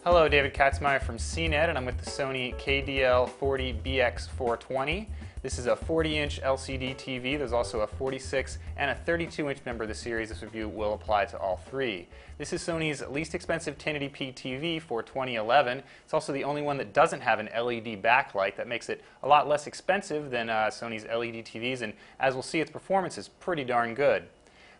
Hello, David Katzmeyer from CNET, and I'm with the Sony KDL40BX420. This is a 40-inch LCD TV. There's also a 46 and a 32-inch member of the series. This review will apply to all three. This is Sony's least expensive 1080p TV for 2011. It's also the only one that doesn't have an LED backlight. That makes it a lot less expensive than Sony's LED TVs, and as we'll see, its performance is pretty darn good.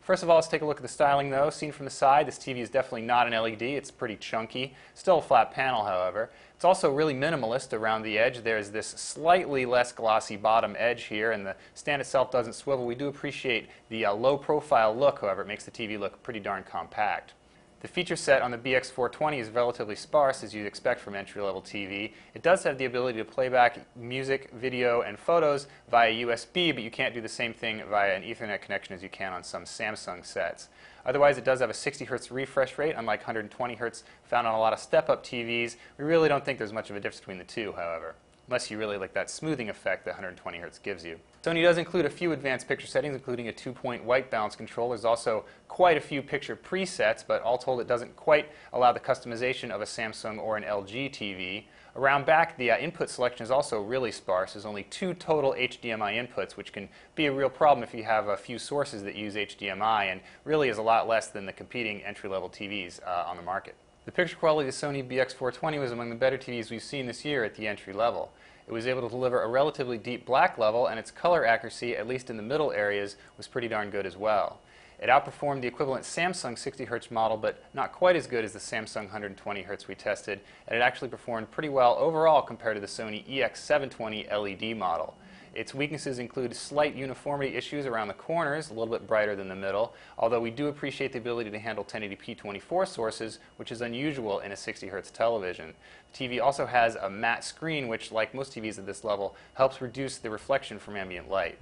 First of all, let's take a look at the styling though. Seen from the side, this TV is definitely not an LED. It's pretty chunky. Still a flat panel, however. It's also really minimalist around the edge. There's this slightly less glossy bottom edge here, and the stand itself doesn't swivel. We do appreciate the low-profile look, however. It makes the TV look pretty darn compact. The feature set on the BX420 is relatively sparse, as you'd expect from entry-level TV. It does have the ability to play back music, video, and photos via USB, but you can't do the same thing via an Ethernet connection as you can on some Samsung sets. Otherwise, it does have a 60 Hz refresh rate, unlike 120 Hz found on a lot of step-up TVs. We really don't think there's much of a difference between the two, however, unless you really like that smoothing effect that 120 Hz gives you. Sony does include a few advanced picture settings, including a 2-point white balance control. There's also quite a few picture presets, but all told it doesn't quite allow the customization of a Samsung or an LG TV. Around back, the input selection is also really sparse. There's only 2 total HDMI inputs, which can be a real problem if you have a few sources that use HDMI, and really is a lot less than the competing entry-level TVs on the market. The picture quality of the Sony BX420 was among the better TVs we've seen this year at the entry level. It was able to deliver a relatively deep black level, and its color accuracy, at least in the middle areas, was pretty darn good as well. It outperformed the equivalent Samsung 60 Hz model, but not quite as good as the Samsung 120 Hz we tested, and it actually performed pretty well overall compared to the Sony EX720 LED model. Its weaknesses include slight uniformity issues around the corners, a little bit brighter than the middle, although we do appreciate the ability to handle 1080p 24 sources, which is unusual in a 60 Hz television. The TV also has a matte screen, which, like most TVs at this level, helps reduce the reflection from ambient light.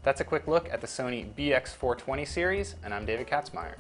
That's a quick look at the Sony BX420 series, and I'm David Katzmeyer.